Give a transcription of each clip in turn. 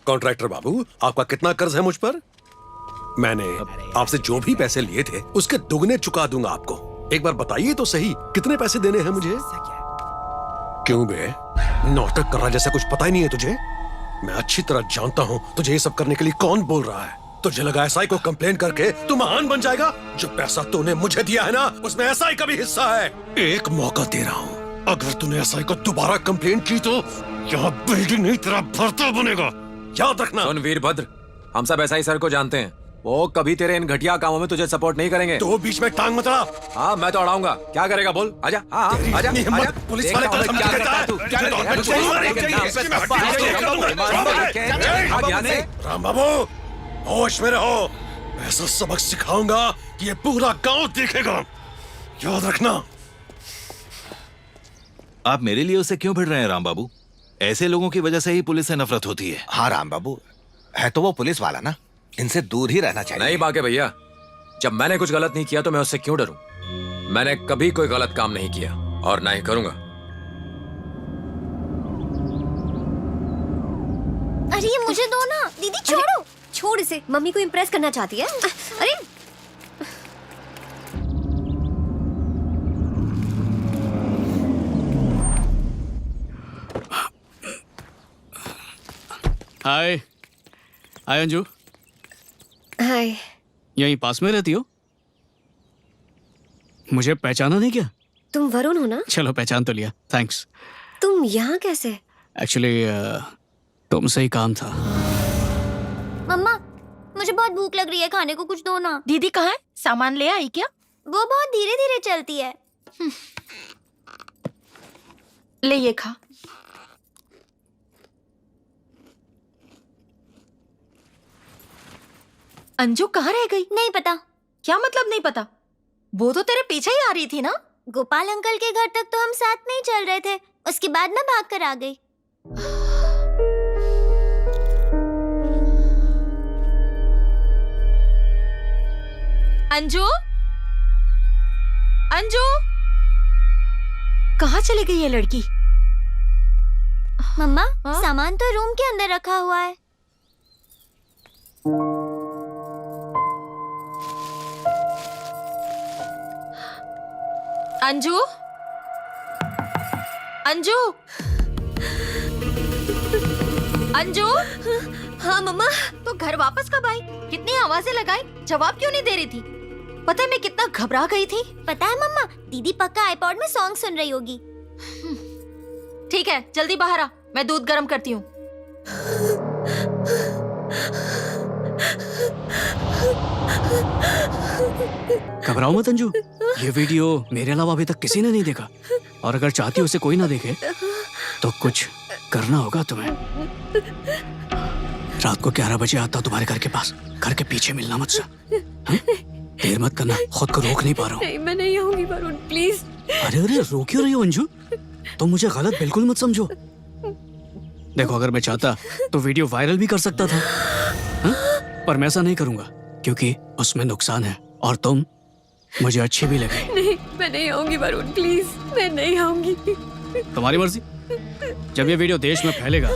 Contractor बाबू, आपका कितना कर्ज है मुझ पर? मैंने आपसे जो भी पैसे लिए थे उसके दुगने चुका दूंगा आपको। एक बार बताइए तो सही, कितने पैसे देने हैं मुझे? क्यों बे, नाटक कर रहा जैसा कुछ पता ही नहीं है तुझे? मैं अच्छी तरह जानता हूँ तुझे ये सब करने के लिए कौन बोल रहा है। तुझे लगा एसआई को कंप्लेन करके तू महान बन जाएगा? जो पैसा तूने मुझे दिया है ना, उसमें एसआई का भी हिस्सा है। एक मौका दे रहा हूँ, अगर तूने एसआई को दोबारा कंप्लेन की तो यहाँ बिल्डिंग नहीं तेरा भरता बनेगा, याद रखना। सुन वीरभद्र, हम सब एसआई सर को जानते हैं, वो कभी तेरे इन घटिया कामों में तुझे सपोर्ट नहीं करेंगे। तो बीच में टांग मत अड़ा। हाँ मैं तो अड़ाऊंगा, क्या करेगा बोल? आजा, हाँ आजा, आजा। पुलिस वाले को धमकी देता है। राम बाबू, होश में रहो। ऐसा सबक सिखाऊंगा कि ये पूरा गांव देखेगा, याद रखना। आप मेरे लिए उससे क्यों भिड़ रहे हैं राम बाबू? ऐसे लोगों की वजह से ही पुलिस से नफरत होती है। हाँ राम बाबू, है तो वो पुलिस वाला ना, इनसे दूर ही रहना चाहिए। नहीं बाके भैया, जब मैंने कुछ गलत नहीं किया तो मैं उससे क्यों डरूं? मैंने कभी कोई गलत काम नहीं किया और ना ही करूंगा। अरे ये मुझे दो ना। दीदी छोड़ो। छोड़ इसे, मम्मी को इम्प्रेस करना चाहती है। अरे हाय। हाय अंजू। हाय। यहीं पास में रहती हो? मुझे पहचाना नहीं क्या? तुम वरुण हो ना? चलो पहचान तो लिया, थैंक्स। तुम यहाँ कैसे? एक्चुअली तुमसे ही काम था। मम्मा, मुझे बहुत भूख लग रही है, खाने को कुछ दो ना। दीदी कहाँ है? सामान ले आई क्या? वो बहुत धीरे धीरे चलती है। ले ये खा। अंजू कहाँ रह गई? नहीं पता। क्या मतलब नहीं पता? वो तो तेरे पीछे ही आ रही थी ना। गोपाल अंकल के घर तक तो हम साथ में ही चल रहे थे, उसके बाद मैं भाग कर आ गई। अंजू, अंजू, कहाँ चली गई ये लड़की? मम्मा, हाँ? सामान तो रूम के अंदर रखा हुआ है। अंजू, अंजू, अंजू। हाँ मम्मा। तो घर वापस कब आई? कितनी आवाजें लगाई, जवाब क्यों नहीं दे रही थी? पता है मैं कितना घबरा गई थी। पता है मम्मा, दीदी पक्का आईपॉड में सॉन्ग सुन रही होगी। ठीक है, जल्दी बाहर आ, मैं दूध गर्म करती हूँ। घबराओ मत अंजू, ये वीडियो मेरे अलावा अभी तक किसी ने नहीं देखा, और अगर चाहती हो उसे कोई ना देखे तो कुछ करना होगा तुम्हें। रात को 11 बजे आता तुम्हारे घर के पास, घर के पीछे मिलना मुझसे। देर मत करना, खुद को रोक नहीं पा रहा हूँ। नहीं, मैं नहीं आऊंगी वरुण, प्लीज। अरे अरे, रो क्यों रही हो अंजू? तुम मुझे गलत बिल्कुल मत समझो। देखो, अगर मैं चाहता तो वीडियो वायरल भी कर सकता था, पर मैं ऐसा नहीं करूंगा क्योंकि उसमें नुकसान है और तुम मुझे अच्छी भी लगे। नहीं, मैं नहीं आऊंगी वरुण, प्लीज, मैं नहीं आऊंगी। तुम्हारी मर्जी। जब ये वीडियो देश में फैलेगा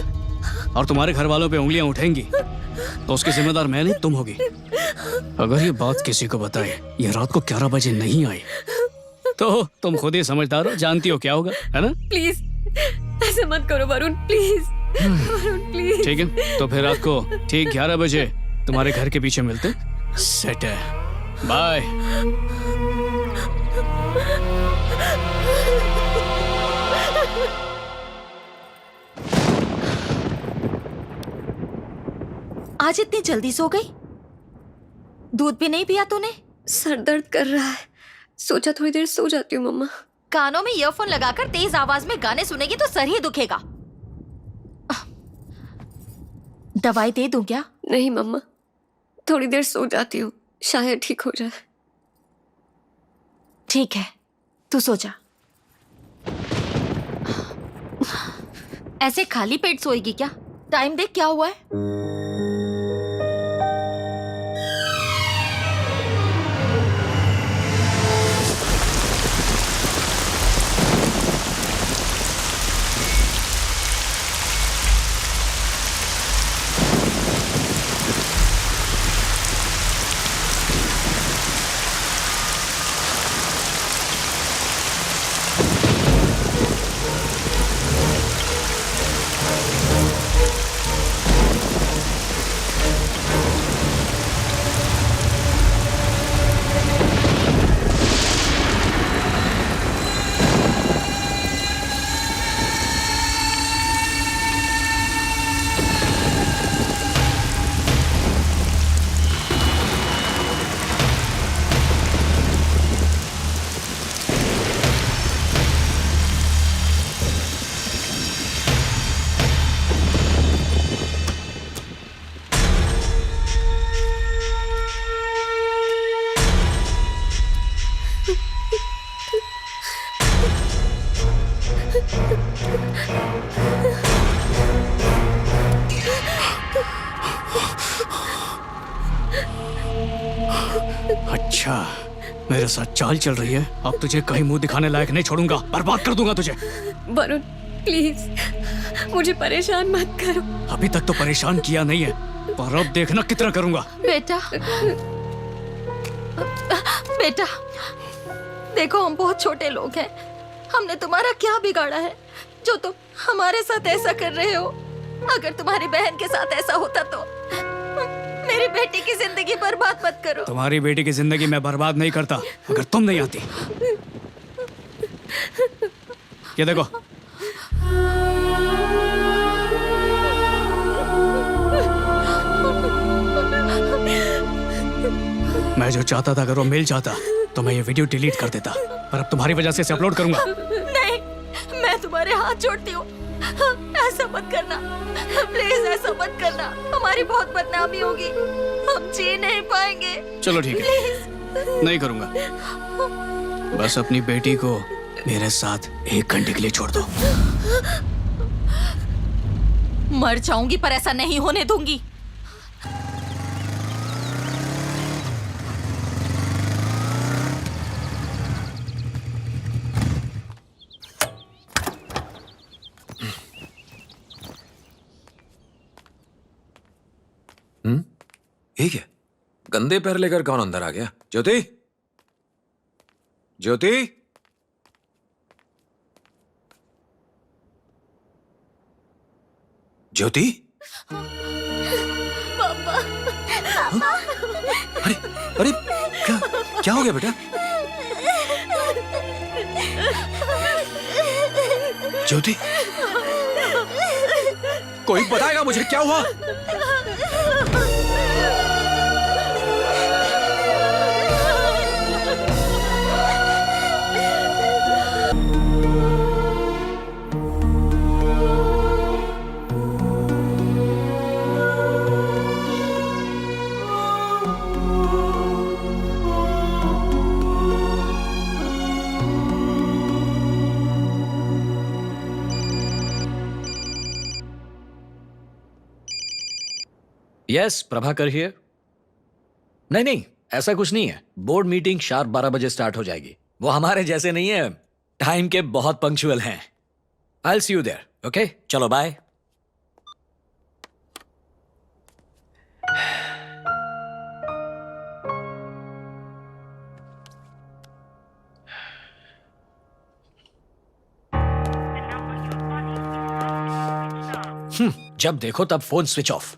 और तुम्हारे घर वालों पे उंगलियां उठेंगी तो उसकी जिम्मेदार मैं नहीं, तुम होगी। अगर ये बात किसी को बताए, ये रात को 11 बजे नहीं आई, तो तुम खुद ही समझदार हो, जानती हो क्या होगा, है ना? प्लीज ऐसे मत करो वरुण, प्लीज। वरुण प्लीज। ठीक है, तो फिर रात को ठीक 11 बजे तुम्हारे घर के पीछे मिलते। सेट है, बाय। आज इतनी जल्दी सो गई? दूध भी नहीं पिया तूने? सर दर्द कर रहा है, सोचा थोड़ी देर सो जाती हूँ मम्मा। कानों में ईयरफोन लगाकर तेज आवाज में गाने सुनेगी तो सर ही दुखेगा। दवाई दे दूं क्या? नहीं मम्मा, थोड़ी देर सो जाती हूँ, शायद ठीक हो जाए। ठीक है, तू सो जा। ऐसे खाली पेट सोएगी क्या? टाइम देख क्या हुआ है। अच्छा, मेरे साथ चाल चल रही है। अब तुझे कहीं मुंह दिखाने लायक नहीं छोड़ूंगा, बर्बाद कर दूंगा तुझे। वरुण प्लीज मुझे परेशान मत करो। अभी तक तो परेशान किया नहीं है, पर अब देखना कितना करूंगा। बेटा बेटा देखो, हम बहुत छोटे लोग हैं। हमने तुम्हारा क्या बिगाड़ा है जो तुम हमारे साथ ऐसा कर रहे हो? अगर तुम्हारी बहन के साथ ऐसा होता तो मेरी बेटी की जिंदगी बर्बाद मत करो। तुम्हारी बेटी की जिंदगी मैं बर्बाद नहीं करता अगर तुम नहीं आती। ये देखो, मैं जो चाहता था अगर वो मिल जाता तो मैं ये वीडियो डिलीट कर देता, पर अब तुम्हारी वजह से इसे अपलोड करूंगा। नहीं, मैं तुम्हारे हाथ जोड़ती हूँ, ऐसा मत करना प्लीज, ऐसा मत करना। हमारी बहुत बदनामी होगी, हम जी नहीं पाएंगे। चलो ठीक है, नहीं करूंगा। बस अपनी बेटी को मेरे साथ 1 घंटे के लिए छोड़ दो। मर जाऊंगी पर ऐसा नहीं होने दूंगी। ये क्या? गंदे पैर लेकर कौन अंदर आ गया? ज्योति, ज्योति, ज्योति। अरे अरे, क्या हो गया बेटा? ज्योति, कोई बताएगा मुझे क्या हुआ? Yes, Prabhakar here. नहीं नहीं, ऐसा कुछ नहीं है। बोर्ड मीटिंग शार्प 12 बजे स्टार्ट हो जाएगी। वो हमारे जैसे नहीं है, टाइम के बहुत पंक्चुअल हैं। I will see you there, okay? चलो बाय। जब देखो तब फोन स्विच ऑफ।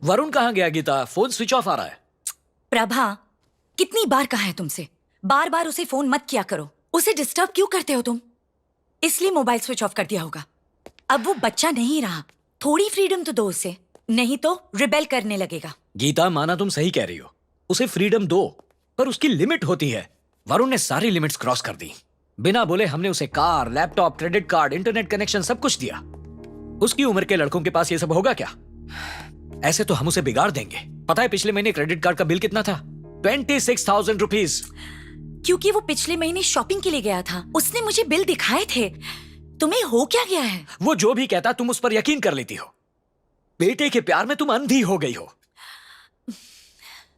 वरुण कहाँ गया गीता? फोन स्विच ऑफ आ रहा है। प्रभा, कितनी बार कहा है तुमसे, बार बार उसे फोन मत किया करो। उसे डिस्टर्ब क्यों करते हो तुम? इसलिए मोबाइल स्विच ऑफ कर दिया होगा। अब वो बच्चा नहीं रहा, थोड़ी फ्रीडम तो दो उसे, नहीं तो रिबेल करने लगेगा। गीता, माना तुम सही कह रही हो, उसे फ्रीडम दो, पर उसकी लिमिट होती है। वरुण ने सारी लिमिट्स क्रॉस कर दी। बिना बोले हमने उसे car, laptop, credit card, internet connection सब कुछ दिया। उसकी उम्र के लड़कों के पास ये सब होगा क्या? ऐसे तो हम उसे बिगाड़ देंगे। पता है पिछले महीने क्रेडिट कार्ड का बिल कितना था? 26,000 रुपीज। क्योंकि वो पिछले महीने शॉपिंग के लिए गया था, उसने मुझे बिल दिखाए थे। तुम्हें हो क्या गया है? वो जो भी कहता तुम उस पर यकीन कर लेती हो। बेटे के प्यार में तुम अंधी हो गई हो।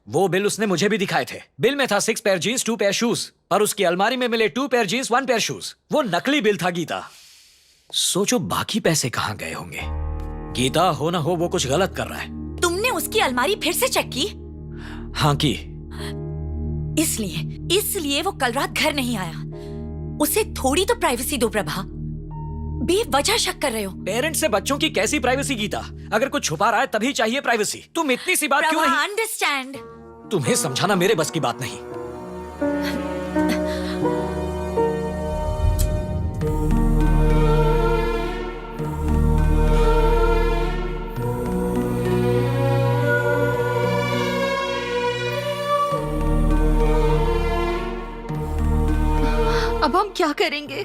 वो बिल उसने मुझे भी दिखाए थे। बिल में था 6 पेयर जीन्स, 2 पेयर शूज, और उसकी अलमारी में मिले 2 पेयर जीन्स, 1 पेयर शूज। वो नकली बिल था गीता। सोचो बाकी पैसे कहां गए होंगे। गीता, हो ना हो वो कुछ गलत कर रहा है। तुमने उसकी अलमारी फिर से चेक की? हाँ की। इसलिए वो कल रात घर नहीं आया। उसे थोड़ी तो प्राइवेसी दो प्रभा। बेवजह शक कर रहे हो। पेरेंट्स से बच्चों की कैसी प्राइवेसी गीता? अगर कुछ छुपा रहा है तभी चाहिए प्राइवेसी। तुम इतनी सी बात क्यों नहीं? अंडरस्टैंड। तुम्हें समझाना मेरे बस की बात नहीं। अब हम क्या करेंगे?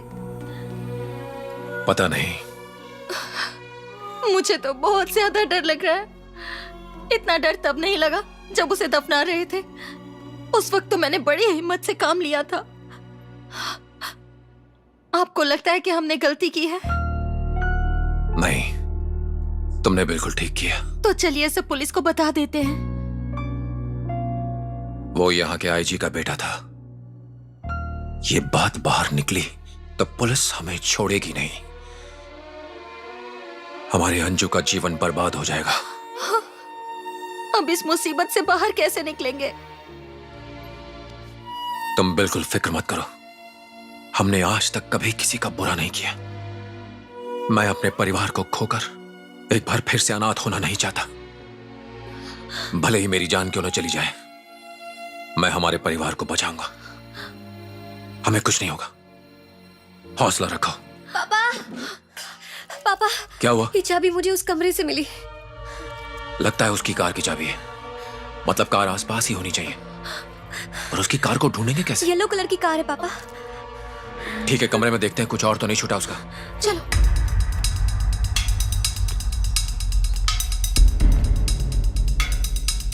पता नहीं। मुझे तो बहुत ज्यादा डर लग रहा है। इतना डर तब नहीं लगा जब उसे दफना रहे थे। उस वक्त तो मैंने बड़ी हिम्मत से काम लिया था। आपको लगता है कि हमने गलती की है? नहीं, तुमने बिल्कुल ठीक किया। तो चलिए सब पुलिस को बता देते हैं। वो यहाँ के आईजी का बेटा था। ये बात बाहर निकली तो पुलिस हमें छोड़ेगी नहीं। हमारे अंजू का जीवन बर्बाद हो जाएगा। अब इस मुसीबत से बाहर कैसे निकलेंगे? तुम बिल्कुल फिक्र मत करो। हमने आज तक कभी किसी का बुरा नहीं किया। मैं अपने परिवार को खोकर एक बार फिर से अनाथ होना नहीं चाहता। भले ही मेरी जान क्यों न चली जाए, मैं हमारे परिवार को बचाऊंगा। हमें कुछ नहीं होगा। हौसला रखो। पापा, पापा, क्या हुआ? ये चाबी मुझे उस कमरे से मिली। लगता है उसकी कार की चाबी है। मतलब कार आसपास ही होनी चाहिए। और उसकी कार को ढूंढेंगे कैसे? येलो कलर की कार है पापा। ठीक है, कमरे में देखते हैं कुछ और तो नहीं छूटा उसका। चलो।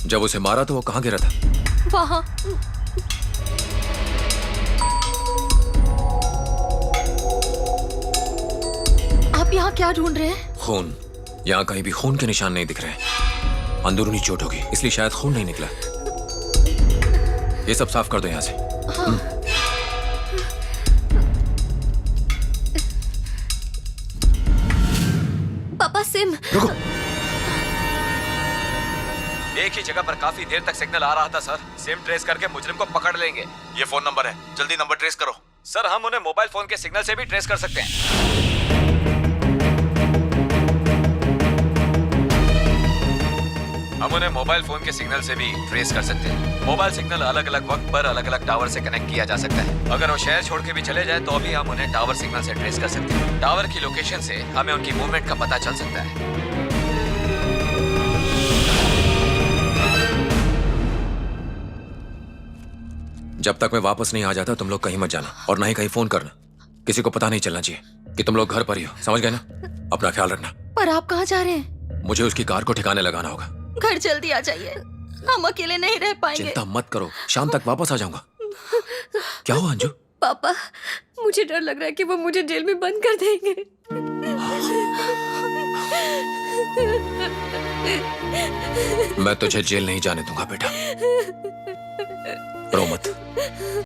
जब उसे मारा तो वो कहाँ गिरा था? वहां। आप यहाँ क्या ढूंढ रहे हैं? खून। यहाँ कहीं भी खून के निशान नहीं दिख रहे। अंदरूनी चोट होगी, इसलिए शायद खून नहीं निकला। ये सब साफ कर दो यहाँ से। पापा, सिम। रुको। एक ही जगह पर काफी देर तक सिग्नल आ रहा था सर। सिम ट्रेस करके मुजरिम को पकड़ लेंगे। ये फोन नंबर है, जल्दी नंबर ट्रेस करो। सर, हम उन्हें मोबाइल फोन के सिग्नल से भी ट्रेस कर सकते हैं। हम उन्हें मोबाइल फोन के सिग्नल से भी ट्रेस कर सकते हैं। मोबाइल सिग्नल अलग अलग वक्त पर अलग अलग टावर से कनेक्ट किया जा सकता है। अगर वो शहर छोड़ के भी चले जाए तो भी हम उन्हें टावर सिग्नल से ट्रेस कर सकते हैं। टावर की लोकेशन से हमें उनकी मूवमेंट का पता चल सकता है। जब तक मैं वापस नहीं आ जाता तुम लोग कहीं मत जाना और ना ही कहीं फोन करना। किसी को पता नहीं चलना चाहिए कि तुम लोग घर पर ही हो। समझ गए ना? अपना ख्याल रखना। पर आप कहाँ जा रहे हैं? मुझे उसकी कार को ठिकाने लगाना होगा। घर जल्दी आ जाइए, हम अकेले नहीं रह पाएंगे। चिंता मत करो, शाम तक वापस आ जाऊंगा। क्या हुआ अंजू? पापा, मुझे डर लग रहा है कि वो मुझे जेल में बंद कर देंगे। मैं तुझे जेल नहीं जाने दूंगा बेटा। रो मत।